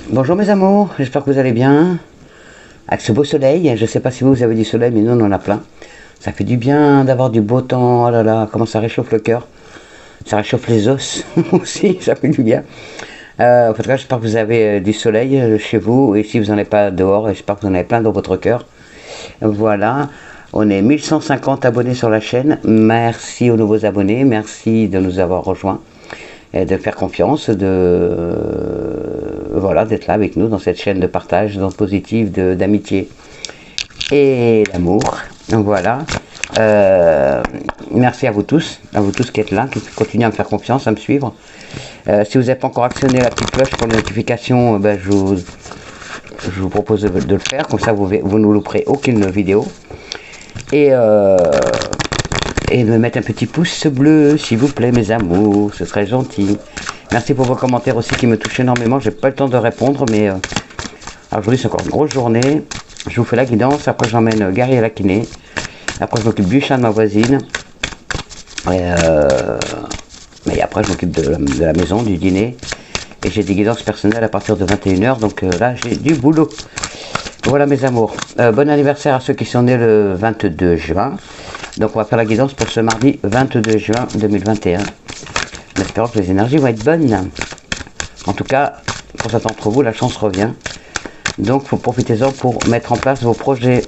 Bonjour mes amours, j'espère que vous allez bien. Avec ce beau soleil, je ne sais pas si vous avez du soleil, mais nous on en a plein. Ça fait du bien d'avoir du beau temps, oh là là, comment ça réchauffe le cœur. Ça réchauffe les os aussi, ça fait du bien. En tout cas, j'espère que vous avez du soleil chez vous, et si vous n'en avez pas dehors, j'espère que vous en avez plein dans votre cœur. Voilà, on est 1150 abonnés sur la chaîne. Merci aux nouveaux abonnés, merci de nous avoir rejoints. Et de faire confiance, voilà, d'être là avec nous dans cette chaîne de partage, d'ondes positives, d'amitié et d'amour. Donc voilà, merci à vous tous qui êtes là, qui continuez à me faire confiance, à me suivre. Si vous n'avez pas encore actionné la petite cloche pour les notifications, je vous propose de le faire, comme ça vous ne louperez aucune vidéo. Et de me mettre un petit pouce bleu, s'il vous plaît, mes amours, ce serait gentil. Merci pour vos commentaires aussi qui me touchent énormément. J'ai pas le temps de répondre, mais aujourd'hui c'est encore une grosse journée. Je vous fais la guidance, après j'emmène Gary à la kiné. Après je m'occupe du chat de ma voisine. Mais après je m'occupe de la maison, du dîner. Et j'ai des guidances personnelles à partir de 21 h, donc là j'ai du boulot. Voilà mes amours. Bon anniversaire à ceux qui sont nés le 22 juin. Donc on va faire la guidance pour ce mardi 22 juin 2021. En espérant que les énergies vont être bonnes. En tout cas, pour certains d'entre vous, la chance revient. Donc profitez-en pour mettre en place vos projets.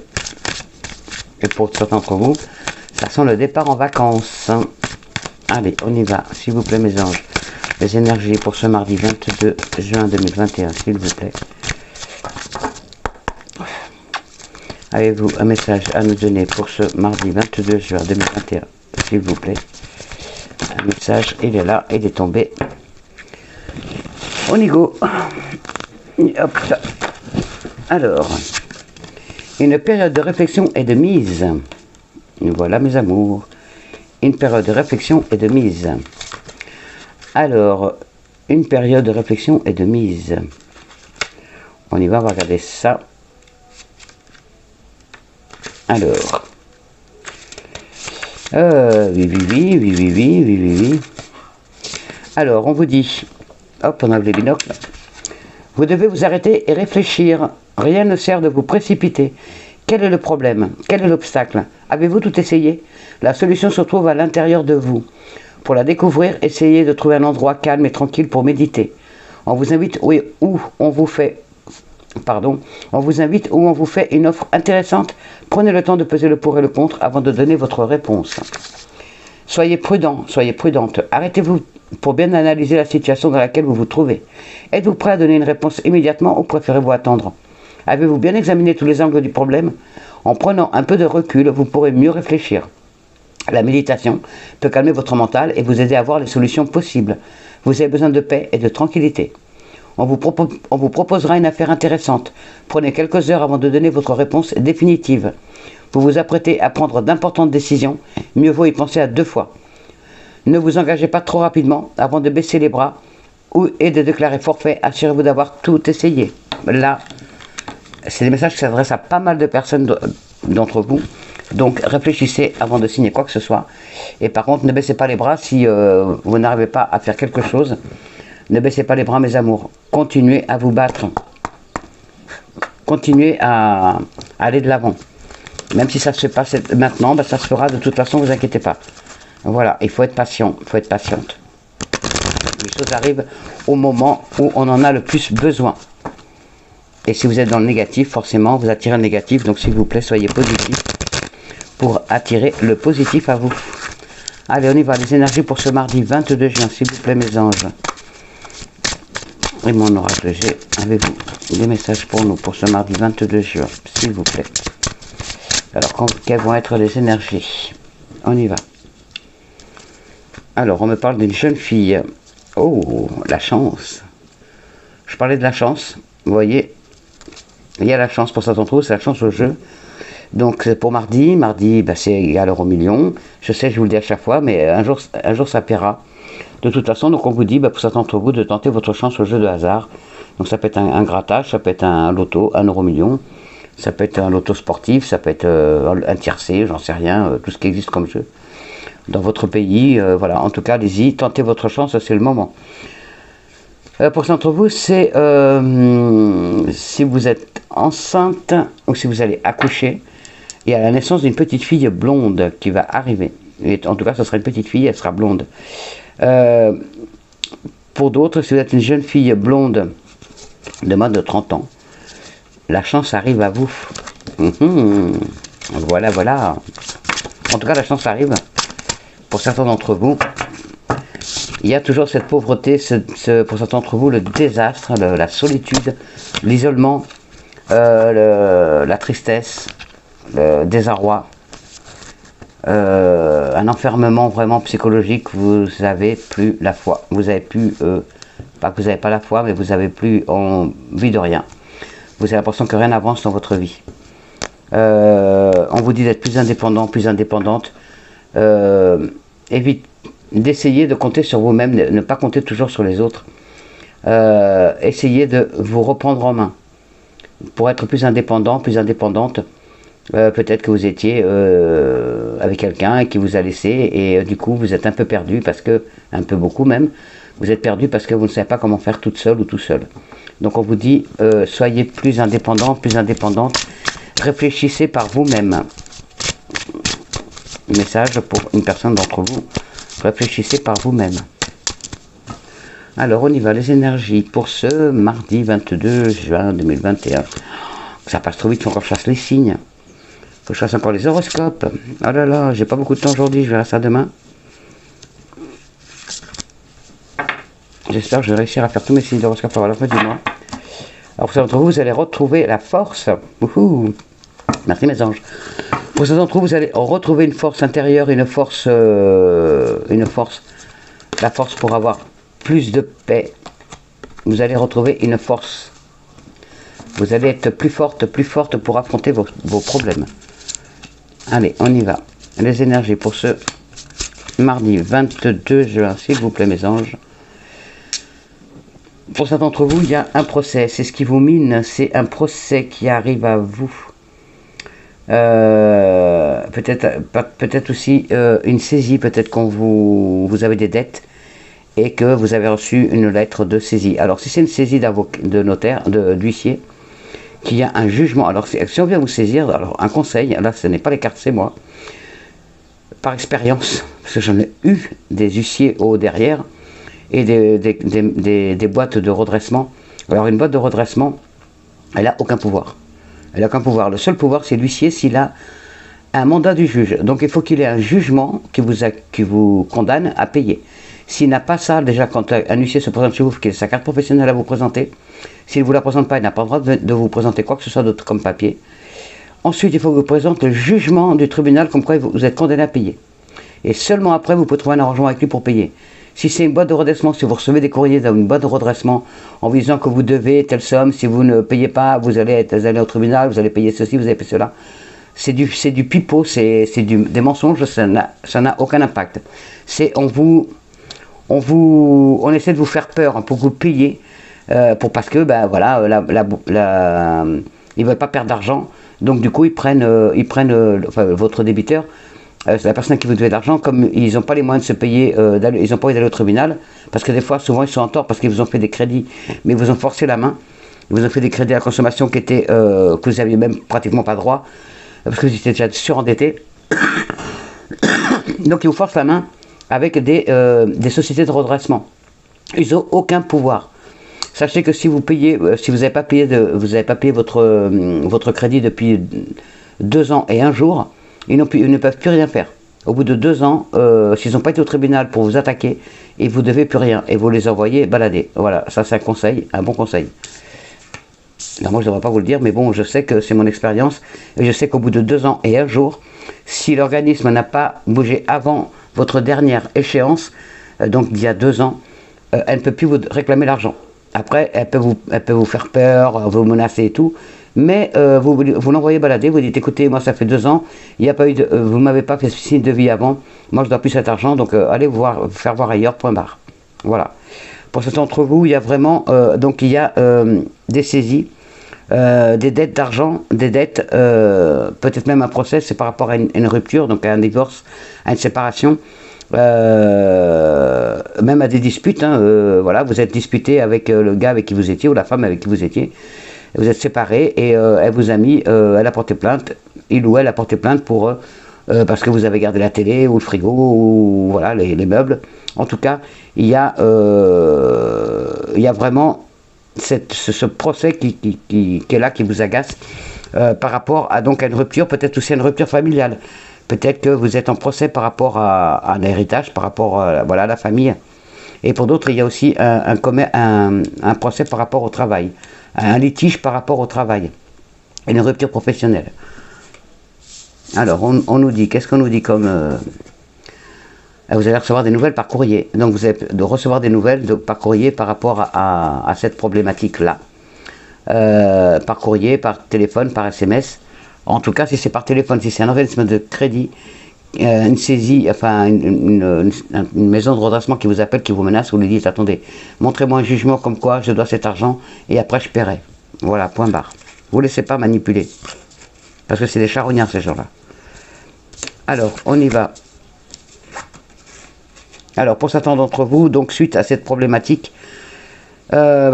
Et pour certains d'entre vous, ça sent le départ en vacances. Allez, on y va, s'il vous plaît mes anges. Les énergies pour ce mardi 22 juin 2021, s'il vous plaît. Avez-vous un message à nous donner pour ce mardi 22 juin 2021, s'il vous plaît? Un message, il est là, il est tombé. On y go. Hop là. Alors, une période de réflexion et de mise. Voilà mes amours. Une période de réflexion et de mise. Alors, une période de réflexion et de mise. On y va, on va regarder ça. Alors, oui. Alors, on vous dit, hop, on enlève les binocles. Vous devez vous arrêter et réfléchir. Rien ne sert de vous précipiter. Quel est le problème? Quel est l'obstacle? Avez-vous tout essayé? La solution se trouve à l'intérieur de vous. Pour la découvrir, essayez de trouver un endroit calme et tranquille pour méditer. On vous invite où on vous fait une offre intéressante. Prenez le temps de peser le pour et le contre avant de donner votre réponse. Soyez prudent, soyez prudente. Arrêtez-vous pour bien analyser la situation dans laquelle vous vous trouvez. Êtes-vous prêt à donner une réponse immédiatement ou préférez-vous attendre? Avez-vous bien examiné tous les angles du problème? En prenant un peu de recul, vous pourrez mieux réfléchir. La méditation peut calmer votre mental et vous aider à voir les solutions possibles. Vous avez besoin de paix et de tranquillité. On vous proposera une affaire intéressante. Prenez quelques heures avant de donner votre réponse définitive. Vous vous apprêtez à prendre d'importantes décisions. Mieux vaut y penser à 2 fois. Ne vous engagez pas trop rapidement avant de baisser les bras et de déclarer forfait. Assurez-vous d'avoir tout essayé. Là, c'est des messages qui s'adressent à pas mal de personnes d'entre vous. Donc réfléchissez avant de signer quoi que ce soit. Et par contre, ne baissez pas les bras si vous n'arrivez pas à faire quelque chose. Ne baissez pas les bras mes amours. Continuez à vous battre. Continuez à aller de l'avant. Même si ça ne se fait pas maintenant, ça se fera de toute façon, ne vous inquiétez pas. Voilà, il faut être patient, il faut être patiente. Les choses arrivent au moment où on en a le plus besoin. Et si vous êtes dans le négatif, forcément, vous attirez le négatif. Donc s'il vous plaît, soyez positif pour attirer le positif à vous. Allez, on y va. Les énergies pour ce mardi 22 juin, s'il vous plaît mes anges. Et mon oracle G, avez-vous des messages pour nous pour ce mardi 22 juin, s'il vous plaît? Alors, quelles vont être les énergies? On y va. Alors, on me parle d'une jeune fille. Oh, la chance. Je parlais de la chance. Vous voyez, il y a la chance pour certains d'entre vous, c'est la chance au jeu. Donc, pour mardi, c'est égal euro million. Je sais, je vous le dis à chaque fois, mais un jour ça paiera. De toute façon, donc on vous dit, pour certains d'entre vous, de tenter votre chance au jeu de hasard. Donc ça peut être un grattage, ça peut être un loto, 1 euro million. Ça peut être un loto sportif, ça peut être un tiercé, j'en sais rien, tout ce qui existe comme jeu. Dans votre pays, voilà, en tout cas, allez-y, tentez votre chance, c'est le moment. Pour certains d'entre vous, c'est si vous êtes enceinte ou si vous allez accoucher, il y a la naissance d'une petite fille blonde qui va arriver. Et en tout cas, ce sera une petite fille, elle sera blonde. Pour d'autres, si vous êtes une jeune fille blonde de moins de 30 ans, la chance arrive à vous. Voilà, voilà. En tout cas, la chance arrive. Pour certains d'entre vous, il y a toujours cette pauvreté, pour certains d'entre vous, le désastre, la solitude, l'isolement, la tristesse, le désarroi, un enfermement vraiment psychologique. Vous avez plus la foi. Vous avez plus, pas que vous n'avez pas la foi, mais vous avez plus envie de rien. Vous avez l'impression que rien n'avance dans votre vie. On vous dit d'être plus indépendant, plus indépendante. Évite d'essayer de compter sur vous-même, ne pas compter toujours sur les autres. Essayez de vous reprendre en main pour être plus indépendant, plus indépendante. Peut-être que vous étiez avec quelqu'un qui vous a laissé et du coup vous êtes un peu perdu parce que, un peu beaucoup même, vous êtes perdu parce que vous ne savez pas comment faire toute seule ou tout seul. Donc on vous dit, soyez plus indépendant, plus indépendante, réfléchissez par vous-même. Message pour une personne d'entre vous, réfléchissez par vous-même. Alors on y va, les énergies pour ce mardi 22 juin 2021. Ça passe trop vite, il faut encore que je fasse les signes. Faut que je fasse encore les horoscopes. Oh là là, j'ai pas beaucoup de temps aujourd'hui, je verrai ça demain. J'espère que je vais réussir à faire tous mes signes d'horoscope avant la fin du mois. Alors pour certains d'entre vous, vous allez retrouver la force. Wouhou. Merci mes anges. Pour certains d'entre vous, vous allez retrouver une force intérieure, la force pour avoir plus de paix. Vous allez retrouver une force. Vous allez être plus forte pour affronter vos problèmes. Allez, on y va. Les énergies pour ce mardi 22 juin, s'il vous plaît mes anges. Pour certains d'entre vous, il y a un procès. C'est ce qui vous mine, c'est un procès qui arrive à vous. Peut-être aussi une saisie, peut-être quand vous avez des dettes et que vous avez reçu une lettre de saisie. Alors si c'est une saisie de notaire, d'huissier, qu'il y a un jugement, alors si on vient vous saisir, alors un conseil, là ce n'est pas les cartes, c'est moi, par expérience, parce que j'en ai eu des huissiers au derrière et des boîtes de redressement. Alors une boîte de redressement, elle n'a aucun pouvoir. Elle n'a aucun pouvoir. Le seul pouvoir, c'est l'huissier s'il a un mandat du juge. Donc il faut qu'il ait un jugement qui vous condamne à payer. S'il n'a pas ça, déjà quand un huissier se présente chez vous, qu'il a sa carte professionnelle à vous présenter, s'il ne vous la présente pas, il n'a pas le droit de vous présenter quoi que ce soit d'autre comme papier. Ensuite, il faut que vous présente le jugement du tribunal comme quoi vous êtes condamné à payer. Et seulement après, vous pouvez trouver un arrangement avec lui pour payer. Si c'est une boîte de redressement, si vous recevez des courriers d'une boîte de redressement en vous disant que vous devez telle somme, si vous ne payez pas, vous allez au tribunal, vous allez payer ceci, vous allez payer cela. C'est du pipeau, c'est des mensonges, ça n'a aucun impact. On essaie de vous faire peur pour que vous payiez, parce que ben voilà, ils veulent pas perdre d'argent, donc du coup ils prennent votre débiteur. C'est la personne qui vous devait de l'argent, comme ils n'ont pas les moyens de se payer, ils n'ont pas envie d'aller au tribunal, parce que des fois, souvent, ils sont en tort parce qu'ils vous ont fait des crédits, mais ils vous ont forcé la main, ils vous ont fait des crédits à la consommation que vous n'aviez même pratiquement pas droit, parce que vous étiez déjà surendetté. Donc, ils vous forcent la main avec des sociétés de redressement. Ils n'ont aucun pouvoir. Sachez que si vous payez, si vous n'avez pas payé, votre crédit depuis 2 ans et 1 jour, ils ne peuvent plus rien faire. Au bout de 2 ans, s'ils n'ont pas été au tribunal pour vous attaquer, et vous ne devez plus rien, et vous les envoyez balader. Voilà, ça c'est un conseil, un bon conseil. Alors moi je ne devrais pas vous le dire, mais bon, je sais que c'est mon expérience, et je sais qu'au bout de 2 ans et 1 jour, si l'organisme n'a pas bougé avant votre dernière échéance, donc d'il y a 2 ans, elle ne peut plus vous réclamer l'argent. Après, elle peut vous faire peur, vous menacer et tout, mais vous l'envoyez balader, vous dites écoutez, moi ça fait 2 ans, il n'y a pas eu vous ne m'avez pas fait signe de vie avant, moi je dois plus cet argent, donc allez faire voir ailleurs, point barre. Voilà. Pour certains d'entre vous, il y a vraiment donc il y a des saisies, des dettes d'argent, des dettes, peut-être même un procès, c'est par rapport à une rupture, donc à un divorce, à une séparation. même à des disputes, hein, voilà, vous êtes disputé avec le gars avec qui vous étiez, ou la femme avec qui vous étiez, vous êtes séparés, et elle vous a mis, elle a porté plainte, il ou elle a porté plainte pour, parce que vous avez gardé la télé, ou le frigo, ou voilà, les meubles. En tout cas, il y a vraiment ce procès qui est là, qui vous agace, par rapport à, donc, à une rupture, peut-être aussi à une rupture familiale. Peut-être que vous êtes en procès par rapport à un héritage, par rapport voilà, à la famille. Et pour d'autres, il y a aussi un procès par rapport au travail, un litige par rapport au travail, et une rupture professionnelle. Alors, on nous dit, qu'est-ce qu'on nous dit comme... vous allez recevoir des nouvelles par courrier. Donc, vous allez recevoir des nouvelles par courrier par rapport à cette problématique-là. Par courrier, par téléphone, par SMS. En tout cas, si c'est par téléphone, si c'est un organisme de crédit, une saisie, enfin une maison de redressement qui vous appelle, qui vous menace, vous lui dites, attendez, montrez-moi un jugement comme quoi je dois cet argent et après je paierai. Voilà, point barre. Vous ne laissez pas manipuler. Parce que c'est des charognards, ces gens-là. Alors, on y va. Alors, pour certains d'entre vous, donc suite à cette problématique,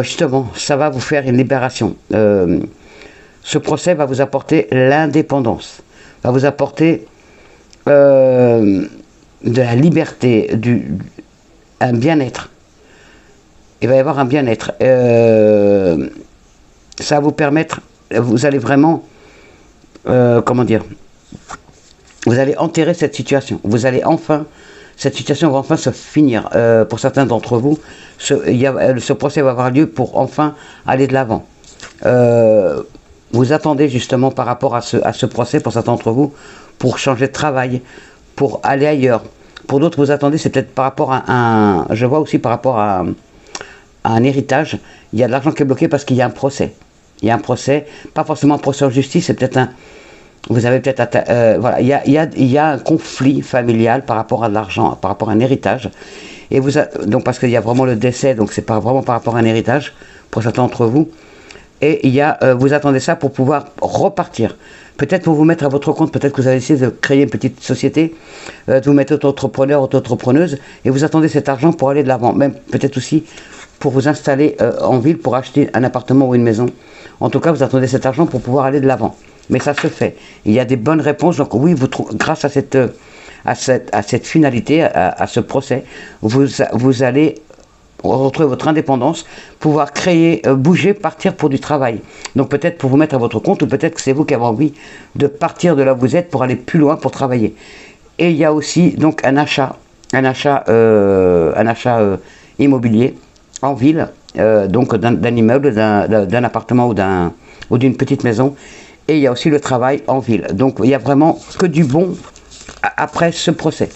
justement, ça va vous faire une libération. Ce procès va vous apporter l'indépendance, va vous apporter de la liberté, un bien-être. Il va y avoir un bien-être. Ça va vous permettre, vous allez vraiment, comment dire, vous allez enterrer cette situation. Vous allez enfin, cette situation va enfin se finir. Pour certains d'entre vous, ce procès va avoir lieu pour enfin aller de l'avant. Vous attendez justement par rapport à ce procès, pour certains d'entre vous, pour changer de travail, pour aller ailleurs. Pour d'autres, vous attendez, c'est peut-être par rapport à je vois aussi par rapport à un héritage, il y a de l'argent qui est bloqué parce qu'il y a un procès. Il y a un procès, pas forcément un procès en justice, c'est peut-être vous avez peut-être, voilà, il y a un conflit familial par rapport à de l'argent, par rapport à un héritage. Et donc parce qu'il y a vraiment le décès, donc c'est pas vraiment par rapport à un héritage, pour certains d'entre vous. Et vous attendez ça pour pouvoir repartir. Peut-être pour vous mettre à votre compte, peut-être que vous avez essayé de créer une petite société, de vous mettre auto-entrepreneur, auto-entrepreneuse, et vous attendez cet argent pour aller de l'avant. Même peut-être aussi pour vous installer en ville, pour acheter un appartement ou une maison. En tout cas, vous attendez cet argent pour pouvoir aller de l'avant. Mais ça se fait. Il y a des bonnes réponses. Donc oui, grâce à cette finalité, à ce procès, vous allez retrouver votre indépendance, pouvoir créer, bouger, partir pour du travail. Donc peut-être pour vous mettre à votre compte, ou peut-être que c'est vous qui avez envie de partir de là où vous êtes pour aller plus loin, pour travailler. Et il y a aussi donc un achat immobilier en ville, donc d'un immeuble, d'un appartement ou d'une petite maison. Et il y a aussi le travail en ville. Donc il n'y a vraiment que du bon après ce procès.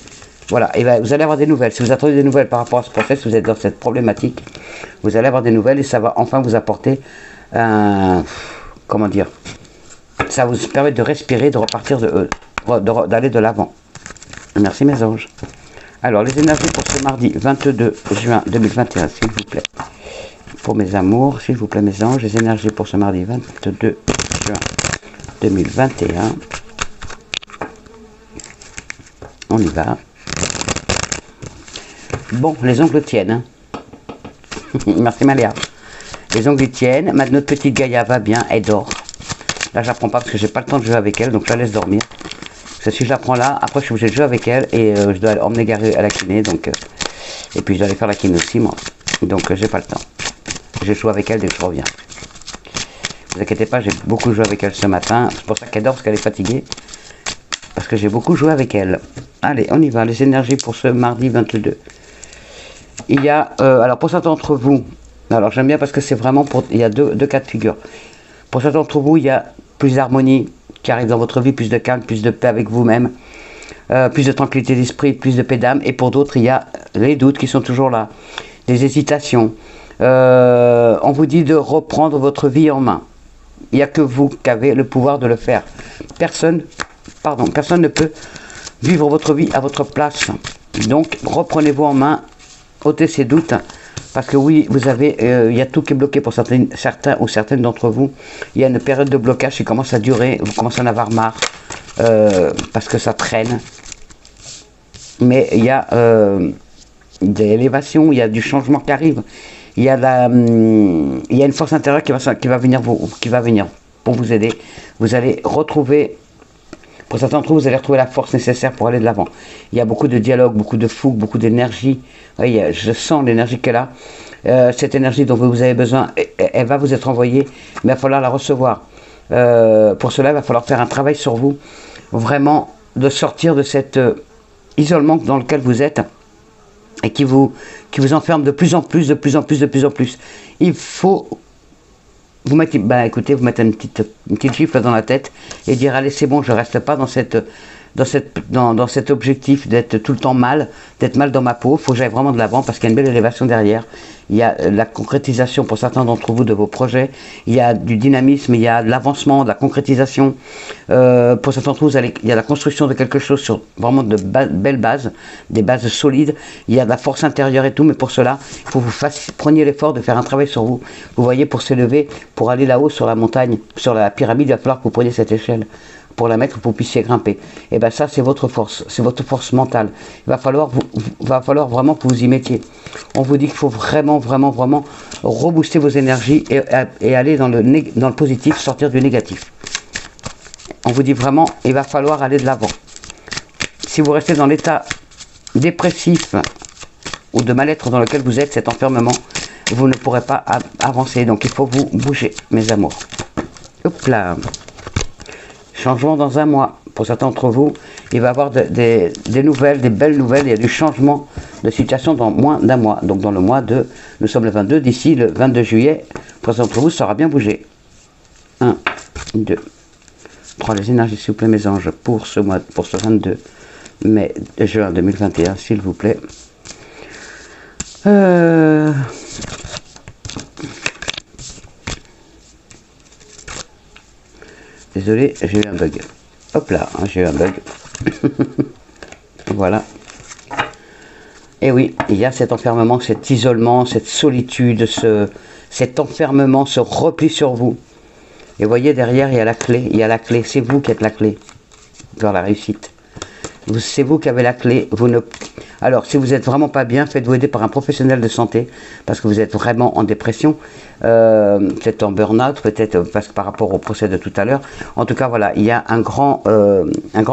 Voilà, et vous allez avoir des nouvelles. Si vous attendez des nouvelles par rapport à ce procès, si vous êtes dans cette problématique, vous allez avoir des nouvelles et ça va enfin vous apporter comment dire, ça va vous permettre de respirer, de repartir, d'aller de l'avant. Merci mes anges. Alors, les énergies pour ce mardi 22 juin 2021, s'il vous plaît. Pour mes amours, s'il vous plaît mes anges, les énergies pour ce mardi 22 juin 2021. On y va. Bon, les ongles tiennent. Hein. Merci Maléa. Les ongles tiennent. Notre petite Gaïa va bien, elle dort. Là, je la prends pas parce que j'ai pas le temps de jouer avec elle, donc je la laisse dormir. Parce que si je la prends là, après je suis obligé de jouer avec elle et je dois emmener Gary à la kiné, donc et puis je dois aller faire la kiné aussi moi. Donc j'ai pas le temps. Je joue avec elle dès que je reviens. Ne vous inquiétez pas, j'ai beaucoup joué avec elle ce matin. C'est pour ça qu'elle dort, parce qu'elle est fatiguée. Parce que j'ai beaucoup joué avec elle. Allez, on y va. Les énergies pour ce mardi 22. Il y a, alors pour certains d'entre vous, alors j'aime bien parce que c'est vraiment pour, il y a deux cas de figure. Pour certains d'entre vous, il y a plus d'harmonie qui arrive dans votre vie, plus de calme, plus de paix avec vous-même, plus de tranquillité d'esprit, plus de paix d'âme. Et pour d'autres, il y a les doutes qui sont toujours là, des hésitations. On vous dit de reprendre votre vie en main. Il n'y a que vous qui avez le pouvoir de le faire. Personne ne peut vivre votre vie à votre place. Donc reprenez-vous en main, ôtez ces doutes. Parce que oui, vous avez, il y a tout qui est bloqué pour certains ou certaines d'entre vous. Il y a une période de blocage qui commence à durer, vous commencez à en avoir marre, parce que ça traîne. mais il y a de l'élévation, il y a du changement qui arrive, il y a, il y a une force intérieure qui va venir pour vous aider. Vous allez retrouver, pour certains d'entre vous, vous allez retrouver la force nécessaire pour aller de l'avant. Il y a beaucoup de dialogue, beaucoup de fougue, beaucoup d'énergie. Je sens l'énergie qu'elle a. Cette énergie dont vous avez besoin, elle va vous être envoyée, mais il va falloir la recevoir. Pour cela, il va falloir faire un travail sur vous, vraiment de sortir de cet isolement dans lequel vous êtes et qui vous enferme de plus en plus, de plus en plus, de plus en plus. Il faut vous mettre, écoutez, vous mettre une petite gifle dans la tête et dire allez, c'est bon, je reste pas dans cet objectif d'être tout le temps mal, d'être mal dans ma peau. Il faut que j'aille vraiment de l'avant parce qu'il y a une belle élévation derrière. Il y a la concrétisation pour certains d'entre vous de vos projets. Il y a du dynamisme, il y a de l'avancement, de la concrétisation. Pour certains d'entre vous, il y a la construction de quelque chose sur vraiment de belles bases, des bases solides. Il y a de la force intérieure et tout, mais pour cela, il faut que vous preniez l'effort de faire un travail sur vous. Vous voyez, pour s'élever, pour aller là-haut sur la montagne, sur la pyramide, il va falloir que vous preniez cette échelle pour la mettre, pour que vous puissiez grimper. Et bien ça, c'est votre force mentale. Il va falloir vraiment que vous y mettiez. On vous dit qu'il faut vraiment rebooster vos énergies et aller dans le positif, sortir du négatif. On vous dit vraiment, il va falloir aller de l'avant. Si vous restez dans l'état dépressif ou de mal-être dans lequel vous êtes, cet enfermement, vous ne pourrez pas avancer. Donc il faut vous bouger, mes amours. Hop là. Changement dans un mois. Pour certains d'entre vous, il va y avoir des nouvelles, des belles nouvelles. Il y a du changement de situation dans moins d'un mois. Donc dans le mois de, nous sommes le 22, d'ici le 22 juillet, pour certains d'entre vous, ça aura bien bougé. 1, 2, 3, les énergies, s'il vous plaît, mes anges, pour ce mois, pour ce 22 mai, juin 2021, s'il vous plaît. Désolé, j'ai eu un bug. Hop là, j'ai eu un bug. Voilà. Et oui, il y a cet enfermement, cet isolement, cette solitude, cet enfermement, ce repli sur vous. Et vous voyez, derrière, il y a la clé. Il y a la clé. C'est vous qui êtes la clé vers la réussite. C'est vous qui avez la clé. Alors, si vous n'êtes vraiment pas bien, faites-vous aider par un professionnel de santé, parce que vous êtes vraiment en dépression, peut-être en burn-out, peut-être parce que par rapport au procès de tout à l'heure. En tout cas, voilà, il y a un grand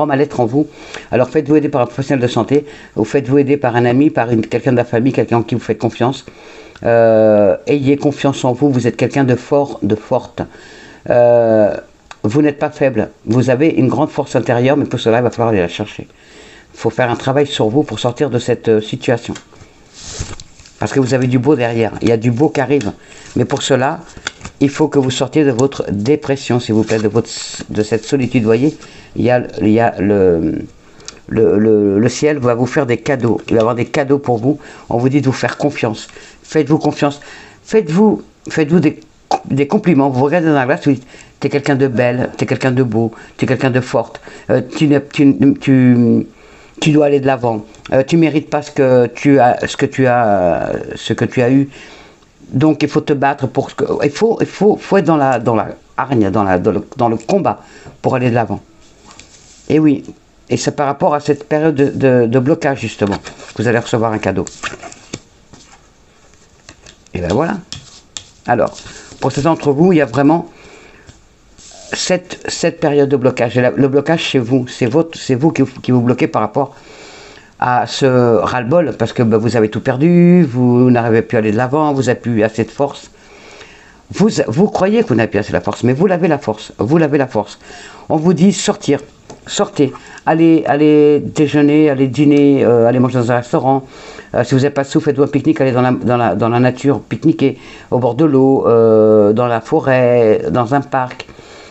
mal-être en vous. Alors, faites-vous aider par un professionnel de santé, ou faites-vous aider par un ami, par quelqu'un de la famille, quelqu'un en qui vous faites confiance. Ayez confiance en vous, vous êtes quelqu'un de fort, de forte. Vous n'êtes pas faible, vous avez une grande force intérieure, mais pour cela, il va falloir aller la chercher. Il faut faire un travail sur vous pour sortir de cette situation. Parce que vous avez du beau derrière, il y a du beau qui arrive. Mais pour cela, il faut que vous sortiez de votre dépression, s'il vous plaît, de cette solitude. Vous voyez, il y a le ciel va vous faire des cadeaux. Il va y avoir des cadeaux pour vous. On vous dit de vous faire confiance. Faites-vous confiance. Faites-vous des compliments. Vous regardez dans la glace, vous dites, t'es quelqu'un de belle, t'es quelqu'un de beau, t'es quelqu'un de forte. Tu dois aller de l'avant. Tu mérites pas ce que tu as eu. Donc il faut te battre pour il faut être dans la hargne, dans le combat pour aller de l'avant. Et oui, et c'est par rapport à cette période de blocage justement que vous allez recevoir un cadeau. Et ben voilà. Alors, pour certains d'entre vous, il y a vraiment cette période de blocage. Et le blocage chez vous, c'est vous qui vous bloquez par rapport à ce ras-le-bol, parce que vous avez tout perdu, vous n'arrivez plus à aller de l'avant, vous n'avez plus assez de force. Vous croyez que vous n'avez plus assez de la force, mais vous l'avez la force, vous l'avez la force. On vous dit sortir, sortez, allez déjeuner, allez dîner, allez manger dans un restaurant. Si vous n'avez pas de sous, faites-vous un pique-nique, allez dans la nature, pique-niquer, au bord de l'eau, dans la forêt, dans un parc.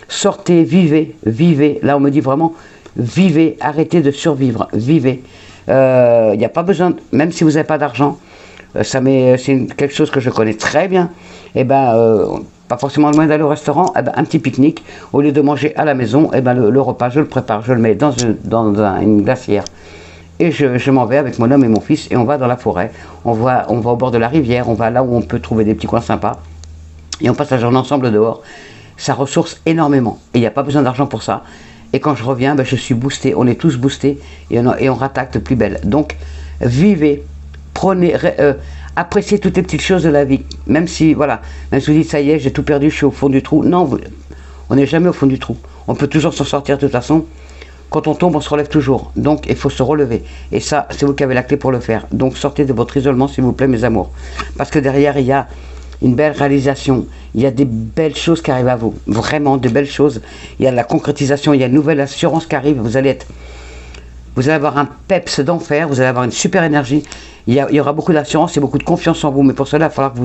Sortez, vivez, vivez. Là, on me dit vraiment, vivez, arrêtez de survivre, vivez. Il n'y a pas besoin, même si vous n'avez pas d'argent, c'est quelque chose que je connais très bien. Et pas forcément loin d'aller au restaurant, un petit pique-nique. Au lieu de manger à la maison, le repas, je le prépare, je le mets dans une glacière. Et je m'en vais avec mon homme et mon fils et on va dans la forêt. On va au bord de la rivière, on va là où on peut trouver des petits coins sympas. Et on passe la journée ensemble dehors. Ça ressource énormément. Et il n'y a pas besoin d'argent pour ça. Et quand je reviens, ben, je suis boosté. On est tous boostés et on rattaque de plus belle. Donc, vivez, prenez, appréciez toutes les petites choses de la vie. Même si, voilà, même si vous dites, ça y est, j'ai tout perdu, je suis au fond du trou. Non, on n'est jamais au fond du trou. On peut toujours s'en sortir de toute façon. Quand on tombe, on se relève toujours. Donc, il faut se relever. Et ça, c'est vous qui avez la clé pour le faire. Donc, sortez de votre isolement, s'il vous plaît, mes amours. Parce que derrière, il y a une belle réalisation. Il y a des belles choses qui arrivent à vous. Vraiment, de belles choses. Il y a de la concrétisation. Il y a une nouvelle assurance qui arrive. Vous allez avoir un peps d'enfer. Vous allez avoir une super énergie. Il y aura beaucoup d'assurance et beaucoup de confiance en vous. Mais pour cela, il va falloir que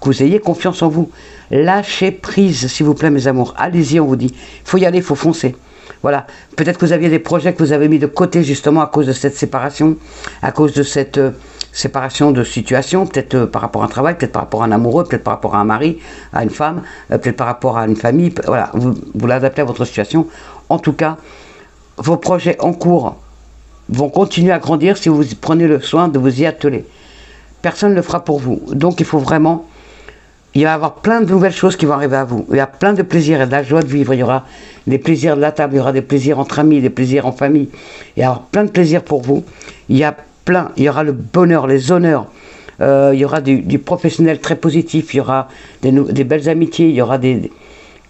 vous ayez confiance en vous. Lâchez prise, s'il vous plaît, mes amours. Allez-y, on vous dit. Il faut y aller, il faut foncer. Voilà, peut-être que vous aviez des projets que vous avez mis de côté justement à cause de cette séparation, à cause de cette séparation de situation, peut-être par rapport à un travail, peut-être par rapport à un amoureux, peut-être par rapport à un mari, à une femme, peut-être par rapport à une famille. Voilà, vous l'adaptez à votre situation. En tout cas, vos projets en cours vont continuer à grandir si vous prenez le soin de vous y atteler. Personne ne le fera pour vous. Donc il faut vraiment... Il va y avoir plein de nouvelles choses qui vont arriver à vous. Il y a plein de plaisirs et de la joie de vivre. Il y aura des plaisirs de la table, il y aura des plaisirs entre amis, des plaisirs en famille. Il y aura plein de plaisirs pour vous. Il y aura le bonheur, les honneurs. Il y aura du professionnel très positif. Il y aura des belles amitiés. Il y aura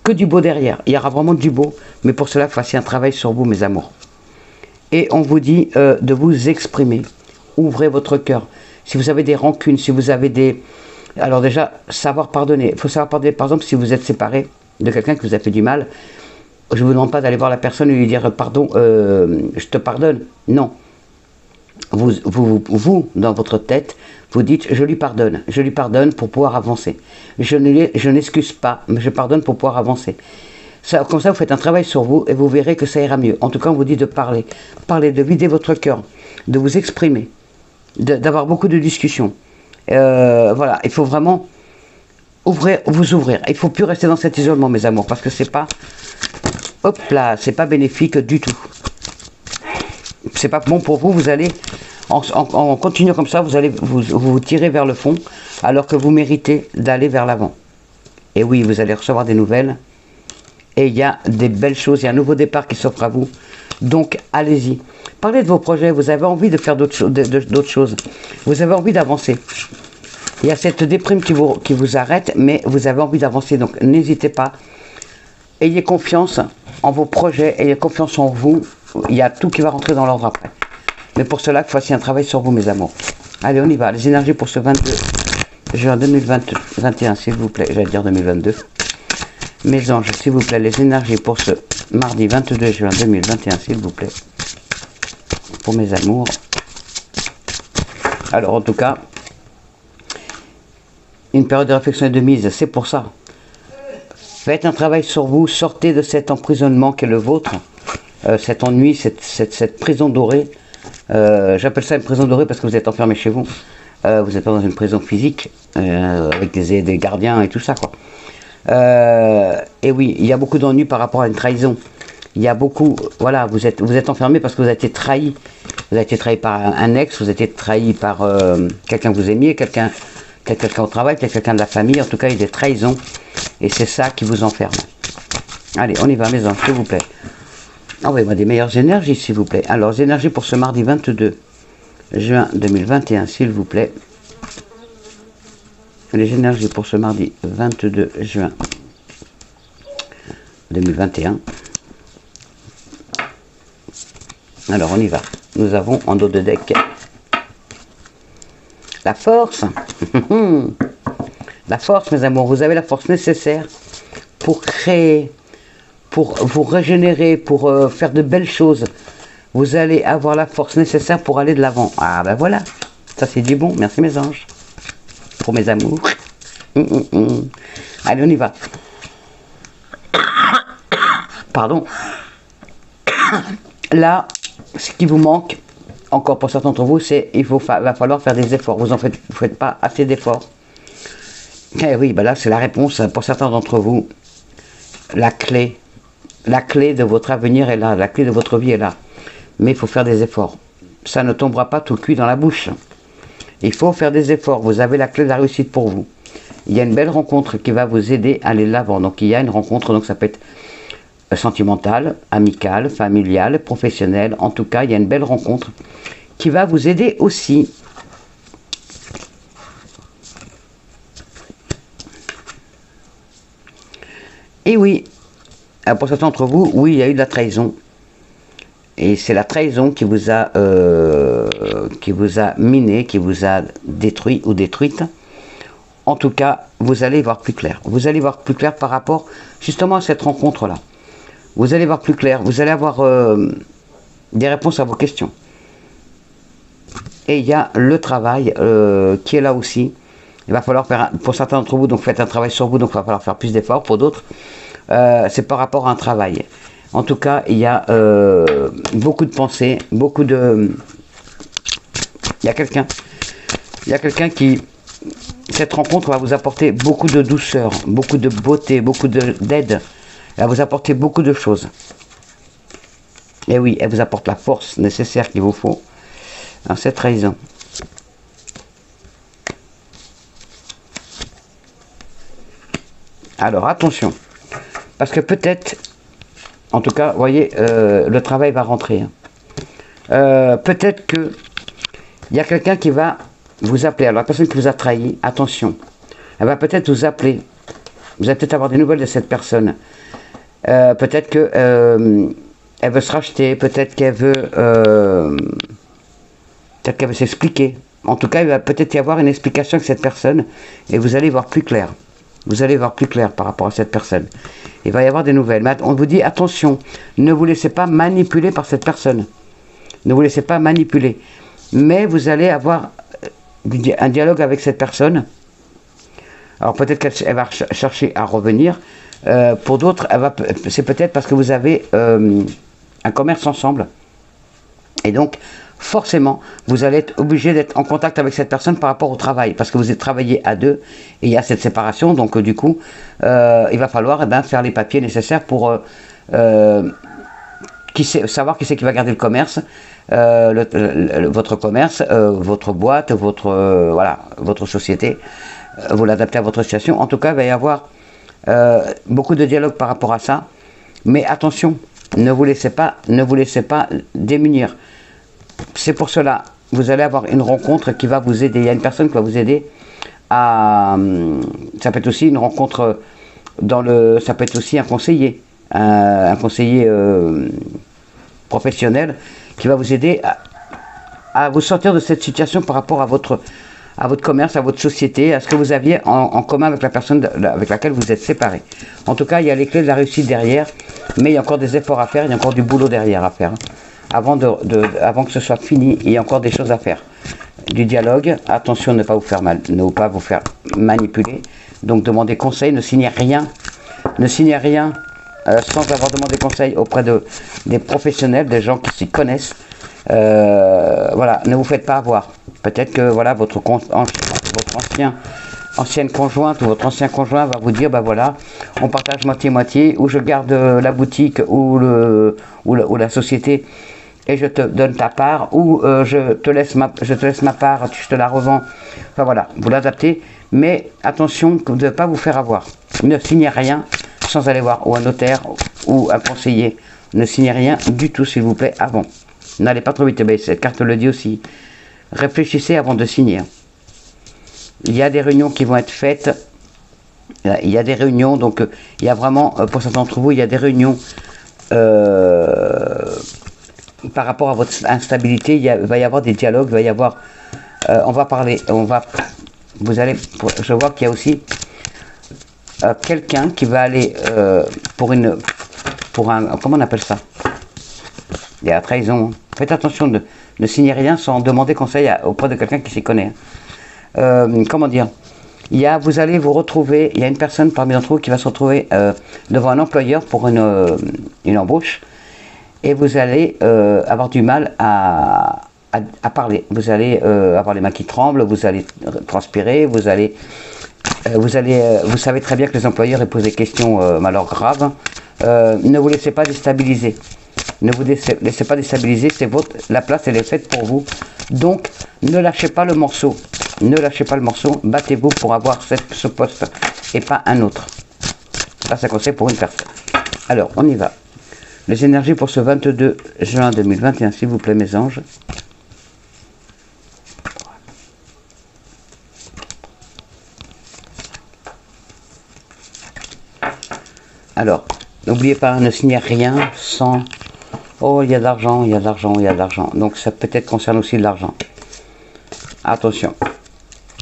que du beau derrière. Il y aura vraiment du beau. Mais pour cela, fassiez un travail sur vous, mes amours. Et on vous dit de vous exprimer. Ouvrez votre cœur. Si vous avez des rancunes, si vous avez des... Alors déjà, savoir pardonner. Il faut savoir pardonner, par exemple, si vous êtes séparé de quelqu'un qui vous a fait du mal. Je ne vous demande pas d'aller voir la personne et lui dire « Pardon, je te pardonne ». Non. Vous, dans votre tête, vous dites « Je lui pardonne pour pouvoir avancer. Je n'excuse pas, mais je pardonne pour pouvoir avancer ». Comme ça, vous faites un travail sur vous et vous verrez que ça ira mieux. En tout cas, on vous dit de parler. Parler, de vider votre cœur, de vous exprimer, d'avoir beaucoup de discussions. Voilà, il faut vraiment vous ouvrir. Il ne faut plus rester dans cet isolement, mes amours, parce que c'est pas, hop là, c'est pas bénéfique du tout. C'est pas bon pour vous. Vous allez, en continuant comme ça, vous allez vous tirer vers le fond, alors que vous méritez d'aller vers l'avant. Et oui, vous allez recevoir des nouvelles. Et il y a des belles choses, il y a un nouveau départ qui s'offre à vous. Donc, allez-y. Parlez de vos projets, vous avez envie de faire d'autres choses. Vous avez envie d'avancer. Il y a cette déprime qui vous arrête, mais vous avez envie d'avancer. Donc, n'hésitez pas. Ayez confiance en vos projets, ayez confiance en vous. Il y a tout qui va rentrer dans l'ordre après. Mais pour cela, voici un travail sur vous, mes amours. Allez, on y va. Les énergies pour ce 22 juin 2021, s'il vous plaît. J'allais dire 2022. Mes anges, s'il vous plaît, les énergies pour ce mardi 22 juin 2021, s'il vous plaît. Pour mes amours. Alors, en tout cas, une période de réflexion et de mise, c'est pour ça. Faites un travail sur vous, sortez de cet emprisonnement qui est le vôtre, cet ennui, cette prison dorée. J'appelle ça une prison dorée parce que vous êtes enfermé chez vous. Vous n'êtes pas dans une prison physique, avec des gardiens et tout ça, quoi. Et oui, il y a beaucoup d'ennuis par rapport à une trahison. Il y a beaucoup, voilà, vous êtes enfermé parce que vous avez été trahi. Vous avez été trahi par un ex, vous avez été trahi par quelqu'un que vous aimiez, quelqu'un au travail, quelqu'un de la famille. En tout cas, il y a des trahisons. Et c'est ça qui vous enferme. Allez, on y va, mes anges, s'il vous plaît. Envoyez-moi des meilleures énergies, s'il vous plaît. Alors, les énergies pour ce mardi 22 juin 2021, s'il vous plaît. Les énergies pour ce mardi 22 juin 2021. Alors, on y va. Nous avons en dos de deck la force. La force, mes amours. Vous avez la force nécessaire pour créer, pour vous régénérer, pour faire de belles choses. Vous allez avoir la force nécessaire pour aller de l'avant. Ah ben voilà. Ça, c'est du bon. Merci, mes anges. Pour mes amours. Allez, on y va. Pardon. Là, ce qui vous manque, encore pour certains d'entre vous, c'est va falloir faire des efforts. Vous ne faites pas assez d'efforts. Eh oui, ben là, c'est la réponse. Pour certains d'entre vous, la clé de votre avenir est là. La clé de votre vie est là. Mais il faut faire des efforts. Ça ne tombera pas tout cuit dans la bouche. Il faut faire des efforts. Vous avez la clé de la réussite pour vous. Il y a une belle rencontre qui va vous aider à aller de l'avant. Donc il y a une rencontre, donc ça peut être sentimentale, amicale, familiale, professionnelle. En tout cas, il y a une belle rencontre qui va vous aider aussi. Et oui, pour certains d'entre vous, oui, il y a eu de la trahison. Et c'est la trahison qui vous a miné, qui vous a détruit ou détruite. En tout cas, vous allez voir plus clair. Vous allez voir plus clair par rapport justement à cette rencontre-là. Vous allez voir plus clair. Vous allez avoir des réponses à vos questions. Et il y a le travail qui est là aussi. Il va falloir faire, pour certains d'entre vous, donc faites un travail sur vous, donc il va falloir faire plus d'efforts. Pour d'autres, c'est par rapport à un travail. En tout cas, il y a beaucoup de pensées, beaucoup de... Il y a quelqu'un qui... Cette rencontre va vous apporter beaucoup de douceur, beaucoup de beauté, beaucoup d'aide. Elle va vous apporter beaucoup de choses. Et oui, elle vous apporte la force nécessaire qu'il vous faut dans cette trahison. Alors, attention. Parce que peut-être, en tout cas, vous voyez, le travail va rentrer. Peut-être que il y a quelqu'un qui va vous appeler. Alors, la personne qui vous a trahi, attention. Elle va peut-être vous appeler. Vous allez peut-être avoir des nouvelles de cette personne. Peut-être que elle veut se racheter. Peut-être qu'elle veut s'expliquer. En tout cas, il va peut-être y avoir une explication avec cette personne. Et vous allez voir plus clair. Vous allez voir plus clair par rapport à cette personne. Il va y avoir des nouvelles. Mais on vous dit, attention, ne vous laissez pas manipuler par cette personne. Ne vous laissez pas manipuler. Mais vous allez avoir un dialogue avec cette personne. Alors peut-être qu'elle va chercher à revenir. Pour d'autres, c'est peut-être parce que vous avez un commerce ensemble. Et donc, forcément, vous allez être obligé d'être en contact avec cette personne par rapport au travail, parce que vous êtes travaillé à deux, et il y a cette séparation, donc du coup, il va falloir faire les papiers nécessaires pour savoir qui c'est qui va garder le commerce, votre commerce, votre boîte, votre société, vous l'adaptez à votre situation. En tout cas, il va y avoir beaucoup de dialogue par rapport à ça, mais attention, ne vous laissez pas démunir. C'est pour cela, vous allez avoir une rencontre qui va vous aider. Il y a une personne qui va vous aider à... Ça peut être aussi une rencontre ça peut être aussi un conseiller professionnel qui va vous aider à vous sortir de cette situation par rapport à votre commerce, à votre société, à ce que vous aviez en commun avec la personne avec laquelle vous êtes séparés. En tout cas, il y a les clés de la réussite derrière, mais il y a encore des efforts à faire, il y a encore du boulot derrière à faire. Avant que ce soit fini, il y a encore des choses à faire. Du dialogue, attention à ne pas vous faire mal, ne pas vous faire manipuler. Donc demandez conseil, ne signez rien. Ne signez rien sans avoir demandé conseil auprès des professionnels, des gens qui s'y connaissent. Voilà, ne vous faites pas avoir. Peut-être que voilà, votre ancienne conjointe ou votre ancien conjoint va vous dire, bah voilà, on partage moitié-moitié, ou je garde la boutique ou la société et je te donne ta part, ou je te laisse ma part, je te la revends. Enfin voilà, vous l'adaptez, mais attention de ne pas vous faire avoir. Ne signez rien sans aller voir ou un notaire ou un conseiller. Ne signez rien du tout, s'il vous plaît, avant. N'allez pas trop vite, cette carte le dit aussi. Réfléchissez avant de signer. Il y a des réunions qui vont être faites. Il y a des réunions, donc il y a vraiment, pour certains d'entre vous, il y a des réunions par rapport à votre instabilité. Il va y avoir des dialogues, il va y avoir, on va parler, je vois qu'il y a aussi quelqu'un qui va aller pour un, comment on appelle ça? Il y a la trahison. Faites attention, ne signez rien sans demander conseil auprès de quelqu'un qui s'y connaît. Comment dire? Vous allez vous retrouver, il y a une personne parmi d'entre vous qui va se retrouver devant un employeur pour une embauche, et vous allez avoir du mal à parler. Vous allez avoir les mains qui tremblent, vous allez transpirer, vous savez très bien que les employeurs posent des questions alors graves. Ne vous laissez pas déstabiliser. Ne vous laissez pas déstabiliser, la place elle est faite pour vous. Donc ne lâchez pas le morceau. Ne lâchez pas le morceau, battez-vous pour avoir ce poste et pas un autre. Ça, c'est conseil pour une personne. Alors, on y va. Les énergies pour ce 22 juin 2021, s'il vous plaît, mes anges. Alors, n'oubliez pas, ne signez rien sans... Oh, il y a de l'argent, il y a de l'argent, il y a de l'argent. Donc, ça peut-être concerne aussi de l'argent. Attention.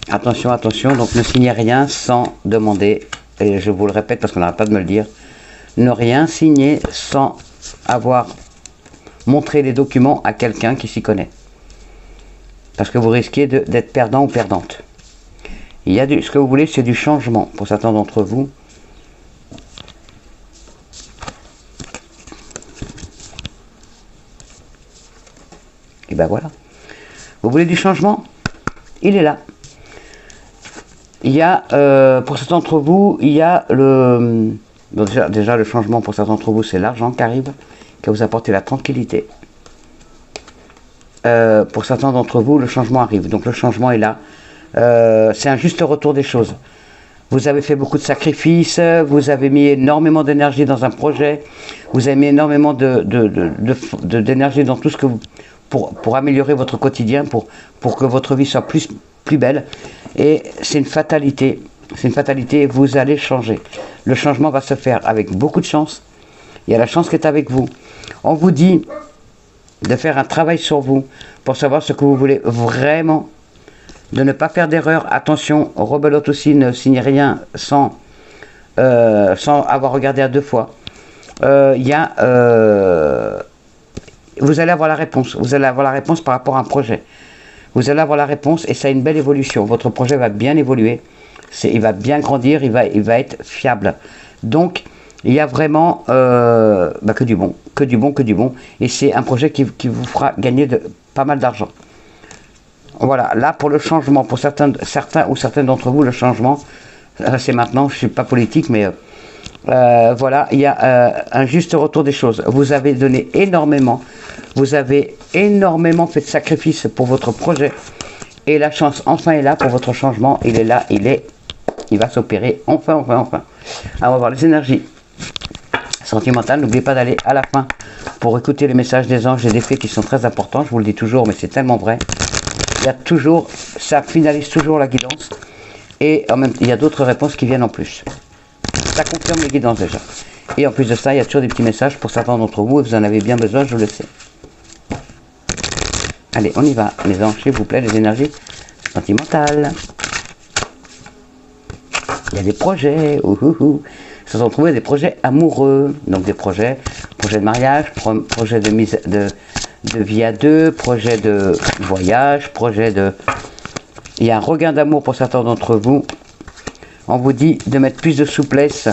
Attention, attention. Donc, ne signez rien sans demander, et je vous le répète parce qu'on n'arrête pas de me le dire, ne rien signer sans avoir montré les documents à quelqu'un qui s'y connaît. Parce que vous risquez d'être perdant ou perdante. Il y a ce que vous voulez, c'est du changement pour certains d'entre vous. Et ben voilà. Vous voulez du changement? Il est là. Il y a, pour certains d'entre vous, il y a le... Donc déjà, le changement pour certains d'entre vous, c'est l'argent qui arrive, qui va vous apporter la tranquillité. Pour certains d'entre vous, le changement arrive. Donc le changement est là. C'est un juste retour des choses. Vous avez fait beaucoup de sacrifices, vous avez mis énormément d'énergie dans un projet, vous avez mis énormément d'énergie dans tout ce que vous... Pour améliorer votre quotidien, pour que votre vie soit plus belle. Et c'est une fatalité. C'est une fatalité, vous allez changer. Le changement va se faire avec beaucoup de chance. Il y a la chance qui est avec vous. On vous dit de faire un travail sur vous pour savoir ce que vous voulez vraiment, de ne pas faire d'erreur. Attention, rebelote aussi, ne signez rien sans avoir regardé à deux fois. Vous allez avoir la réponse. Vous allez avoir la réponse par rapport à un projet. Vous allez avoir la réponse et ça a une belle évolution. Votre projet va bien évoluer. Il va bien grandir, il va être fiable. Donc, il y a vraiment que du bon, que du bon, que du bon. Et c'est un projet qui vous fera gagner pas mal d'argent. Voilà, là pour le changement, pour certains ou certaines d'entre vous, le changement, c'est maintenant, je ne suis pas politique, mais voilà, il y a un juste retour des choses. Vous avez donné énormément, vous avez énormément fait de sacrifices pour votre projet. Et la chance enfin est là pour votre changement. Il est là, il va s'opérer enfin. Alors, on va voir les énergies sentimentales. N'oubliez pas d'aller à la fin pour écouter les messages des anges et des fées qui sont très importants. Je vous le dis toujours, mais c'est tellement vrai. Il y a toujours, ça finalise toujours la guidance. Et en même temps, il y a d'autres réponses qui viennent en plus. Ça confirme les guidances déjà. Et en plus de ça, il y a toujours des petits messages pour certains d'entre vous. Et vous en avez bien besoin, je le sais. Allez, on y va, mes anges, s'il vous plaît, les énergies sentimentales. Il y a des projets, se sont trouvés des projets amoureux, donc des projets de mariage, projet de vie à deux, projet de voyage, Il y a un regain d'amour pour certains d'entre vous. On vous dit de mettre plus de souplesse,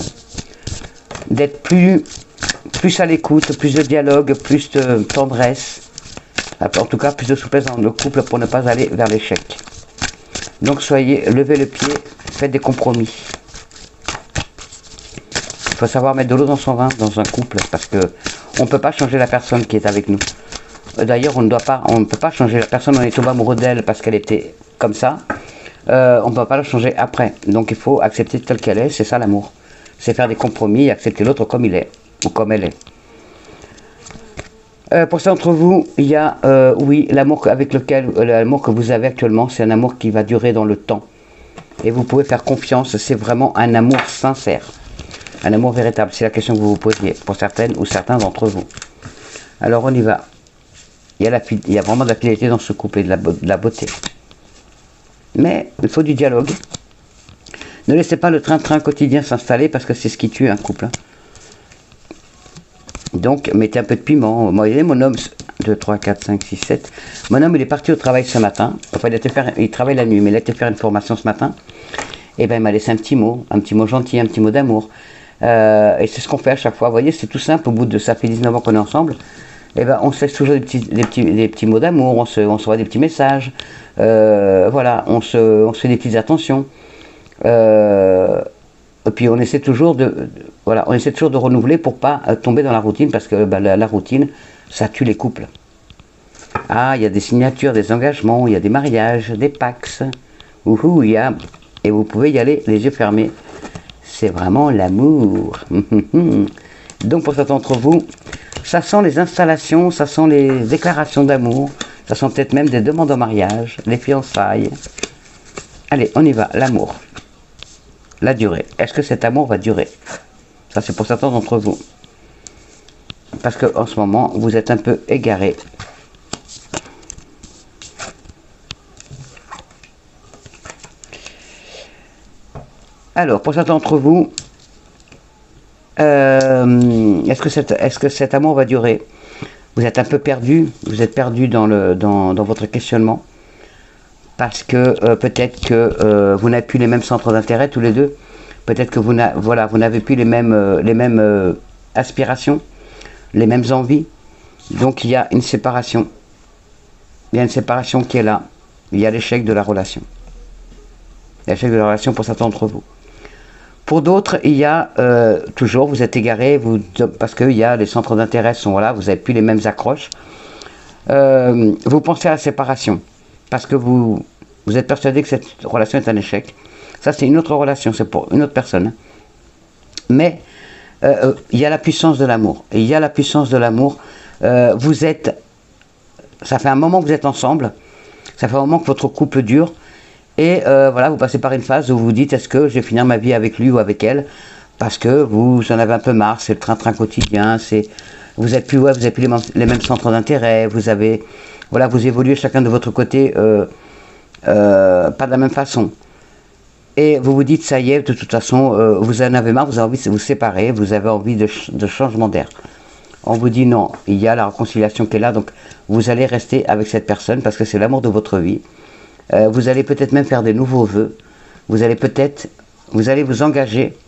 d'être plus à l'écoute, plus de dialogue, plus de tendresse. En tout cas, plus de souplesse dans le couple pour ne pas aller vers l'échec. Donc levez le pied, faites des compromis. Il faut savoir mettre de l'eau dans son vin dans un couple parce que on ne peut pas changer la personne qui est avec nous. D'ailleurs, on ne peut pas changer la personne, on est tombé amoureux d'elle parce qu'elle était comme ça. On ne peut pas la changer après. Donc il faut accepter telle qu'elle est, c'est ça l'amour. C'est faire des compromis et accepter l'autre comme il est ou comme elle est. Pour ça d'entre vous, il y a, oui, l'amour que vous avez actuellement, c'est un amour qui va durer dans le temps. Et vous pouvez faire confiance, c'est vraiment un amour sincère. Un amour véritable, c'est la question que vous vous posiez, pour certaines ou certains d'entre vous. Alors on y va. Il y a vraiment de la fidélité dans ce couple et de la beauté. Mais il faut du dialogue. Ne laissez pas le train-train quotidien s'installer parce que c'est ce qui tue un couple. Donc, mettez un peu de piment. Moi, mon homme, 2, 3, 4, 5, 6, 7. Mon homme, il est parti au travail ce matin. Enfin, il travaille la nuit, mais il a été faire une formation ce matin. Et bien, il m'a laissé un petit mot gentil, un petit mot d'amour. Et c'est ce qu'on fait à chaque fois. Vous voyez, c'est tout simple. Au bout de ça fait 19 ans qu'on est ensemble. Et ben, on se laisse toujours des petits mots d'amour. On se voit des petits messages. Voilà, on se fait des petites attentions. Et puis on essaie toujours de renouveler pour pas tomber dans la routine parce que la routine, ça tue les couples. Ah, il y a des signatures, des engagements, il y a des mariages, des pax. Et vous pouvez y aller les yeux fermés. C'est vraiment l'amour. Donc pour certains d'entre vous, Ça sent les installations, ça sent les déclarations d'amour, ça sent peut-être même des demandes en mariage, les fiançailles. Allez, on y va, l'amour. La durée. Est-ce que cet amour va durer? Ça, c'est pour certains d'entre vous. Parce que en ce moment, vous êtes un peu égaré. Alors, pour certains d'entre vous, est-ce que cet amour va durer? Vous êtes un peu perdu, vous êtes perdu dans votre questionnement, parce que peut-être que vous n'avez plus les mêmes centres d'intérêt tous les deux, peut-être que vous n'avez plus les mêmes aspirations, les mêmes envies, donc il y a une séparation. Il y a une séparation qui est là, il y a l'échec de la relation. L'échec de la relation pour certains d'entre vous. Pour d'autres, il y a toujours, vous êtes égaré, parce que les centres d'intérêt sont là, vous n'avez plus les mêmes accroches. Vous pensez à la séparation, parce que vous êtes persuadé que cette relation est un échec. Ça, c'est une autre relation, c'est pour une autre personne. Mais il y a la puissance de l'amour. Et il y a la puissance de l'amour. Ça fait un moment que vous êtes ensemble, ça fait un moment que votre couple dure. Et voilà, vous passez par une phase où vous dites, est-ce que je vais finir ma vie avec lui ou avec elle? Parce que vous en avez un peu marre, c'est le train-train quotidien, vous n'avez plus les mêmes centres d'intérêt, vous évoluez chacun de votre côté, pas de la même façon. Et vous vous dites, ça y est, de toute façon, vous en avez marre, vous avez envie de vous séparer, vous avez envie de changement d'air. On vous dit non, il y a la réconciliation qui est là, donc vous allez rester avec cette personne parce que c'est l'amour de votre vie. Vous allez peut-être même faire des nouveaux vœux. Vous allez vous engager.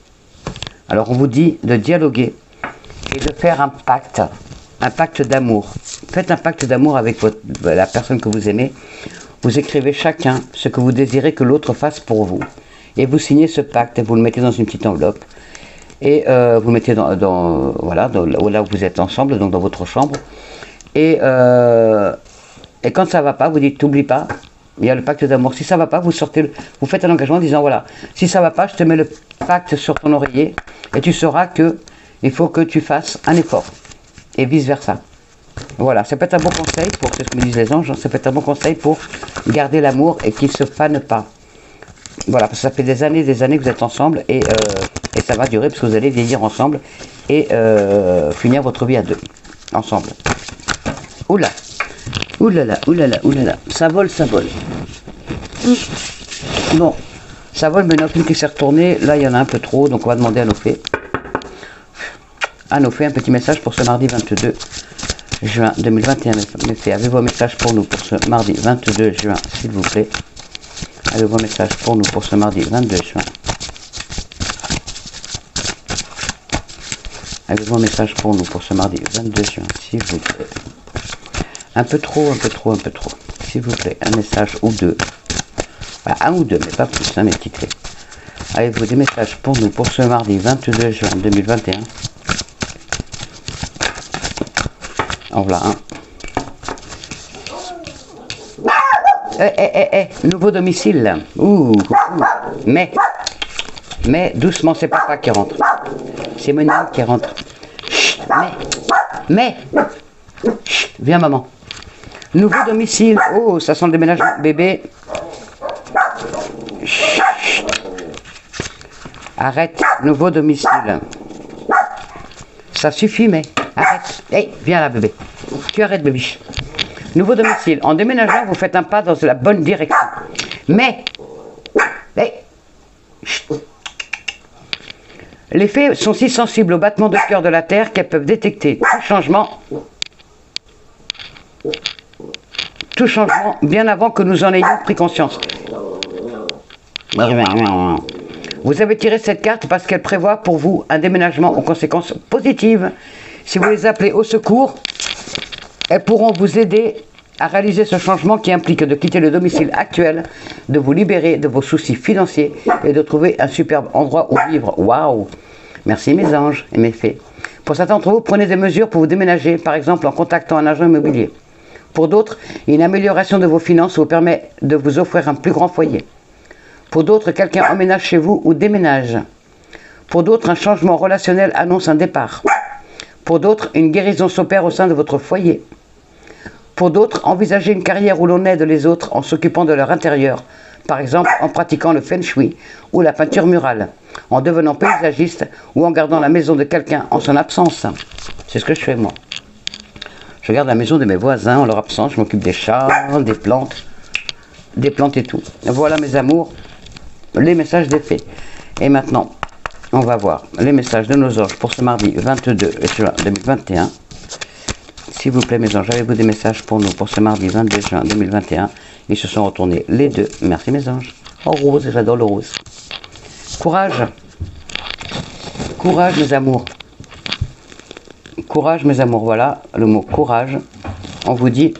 Alors on vous dit de dialoguer et de faire un pacte d'amour. Faites un pacte d'amour avec la personne que vous aimez. Vous écrivez chacun ce que vous désirez que l'autre fasse pour vous. Et vous signez ce pacte et vous le mettez dans une petite enveloppe. Et vous le mettez là où vous êtes ensemble, donc dans votre chambre. Et quand ça ne va pas, vous dites, t'oublies pas. Il y a le pacte d'amour. Si ça ne va pas, vous faites un engagement en disant, voilà, si ça ne va pas, je te mets le pacte sur ton oreiller et tu sauras qu'il faut que tu fasses un effort. Et vice-versa. Voilà, ça peut être un bon conseil c'est ce que me disent les anges, ça peut être un bon conseil pour garder l'amour et qu'il ne se fane pas. Voilà, parce que ça fait des années que vous êtes ensemble et ça va durer parce que vous allez vieillir ensemble et finir votre vie à deux, ensemble. Oula! Oulala, oulala, oulala, ça vole, ça vole. Bon, ça vole, mais il n'y en a aucune qui s'est retournée. Là, il y en a un peu trop, donc on va demander à nos fées. À nos fées, un petit message pour ce mardi 22 juin 2021. Mes fées, avez-vous un message pour nous pour ce mardi 22 juin, s'il vous plaît? Avez-vous un message pour nous pour ce mardi 22 juin? Avez-vous un message pour nous pour ce mardi 22 juin, s'il vous plaît? Un peu trop, un peu trop, un peu trop. S'il vous plaît, un message ou deux. Voilà, un ou deux, mais pas plus, hein, mes petites fées. Avez-vous des messages pour nous pour ce mardi 22 juin 2021? En voilà un. Nouveau domicile. Ouh. Mais, doucement, c'est papa qui rentre. C'est Monique qui rentre. Chut, mais. Chut, viens, maman. Nouveau domicile. Oh, ça sent le déménagement. Bébé. Chut. Arrête. Nouveau domicile. Ça suffit, mais arrête. Hey, viens là, bébé. Tu arrêtes, bébé. Nouveau domicile. En déménageant, vous faites un pas dans la bonne direction. Mais. Hey. Chut. Les fées sont si sensibles au battement de cœur de la terre qu'elles peuvent détecter tout changement bien avant que nous en ayons pris conscience. Vous avez tiré cette carte parce qu'elle prévoit pour vous un déménagement aux conséquences positives. Si vous les appelez au secours, elles pourront vous aider à réaliser ce changement qui implique de quitter le domicile actuel, de vous libérer de vos soucis financiers et de trouver un superbe endroit où vivre. Waouh! Merci mes anges et mes fées. Pour certains d'entre vous, prenez des mesures pour vous déménager, par exemple en contactant un agent immobilier. Pour d'autres, une amélioration de vos finances vous permet de vous offrir un plus grand foyer. Pour d'autres, quelqu'un emménage chez vous ou déménage. Pour d'autres, un changement relationnel annonce un départ. Pour d'autres, une guérison s'opère au sein de votre foyer. Pour d'autres, envisagez une carrière où l'on aide les autres en s'occupant de leur intérieur. Par exemple, en pratiquant le feng shui ou la peinture murale, en devenant paysagiste ou en gardant la maison de quelqu'un en son absence. C'est ce que je fais moi. Je garde la maison de mes voisins en leur absence, je m'occupe des chats, des plantes et tout. Voilà mes amours, les messages des fées. Et maintenant, on va voir les messages de nos anges pour ce mardi 22 juin 2021. S'il vous plaît mes anges, avez-vous des messages pour nous pour ce mardi 22 juin 2021? Ils se sont retournés les deux. Merci mes anges. Oh rose, j'adore le rose. Courage. Courage mes amours. Courage mes amours, voilà le mot courage. On vous dit,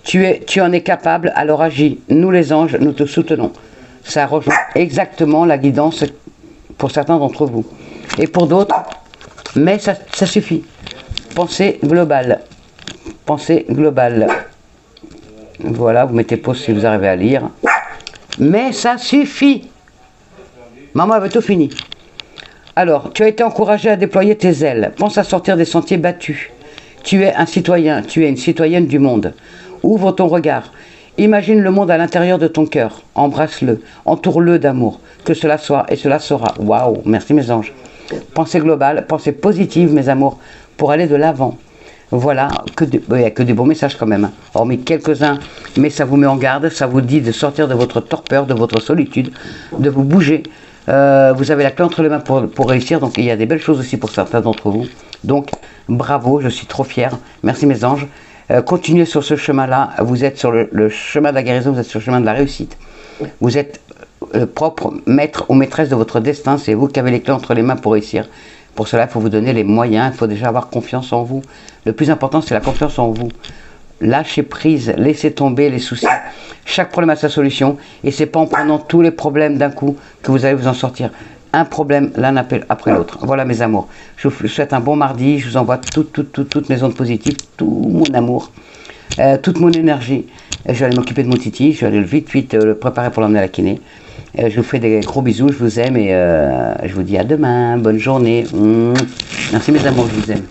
tu en es capable, alors agis. Nous les anges, nous te soutenons. Ça rejoint exactement la guidance pour certains d'entre vous. Et pour d'autres, mais ça suffit. Pensée globale. Pensée globale. Voilà, vous mettez pause si vous arrivez à lire. Mais ça suffit. Maman avait tout fini. Alors, tu as été encouragé à déployer tes ailes. Pense à sortir des sentiers battus. Tu es un citoyen, tu es une citoyenne du monde. Ouvre ton regard. Imagine le monde à l'intérieur de ton cœur. Embrasse-le. Entoure-le d'amour. Que cela soit et cela sera. Waouh, merci mes anges. Pensée globale, pensée positive mes amours, pour aller de l'avant. Voilà, il n'y a que des bons messages quand même, hein. Hormis quelques-uns, mais ça vous met en garde, ça vous dit de sortir de votre torpeur, de votre solitude, de vous bouger. Vous avez la clé entre les mains pour réussir, donc il y a des belles choses aussi pour certains d'entre vous. Donc, bravo, je suis trop fière. Merci mes anges. Continuez sur ce chemin-là, vous êtes sur le chemin de la guérison, vous êtes sur le chemin de la réussite. Vous êtes le propre maître ou maîtresse de votre destin, c'est vous qui avez les clés entre les mains pour réussir. Pour cela, il faut vous donner les moyens, il faut déjà avoir confiance en vous. Le plus important, c'est la confiance en vous. Lâchez prise, laissez tomber les soucis. Chaque problème a sa solution, et c'est pas en prenant tous les problèmes d'un coup que vous allez vous en sortir. Un problème l'un après l'autre. Voilà mes amours. Je vous souhaite un bon mardi, je vous envoie toutes mes ondes positives, tout mon amour, toute mon énergie. Je vais aller m'occuper de mon titi, je vais aller vite le préparer pour l'emmener à la kiné. Je vous fais des gros bisous, je vous aime et je vous dis à demain, bonne journée. Merci mes amours, je vous aime.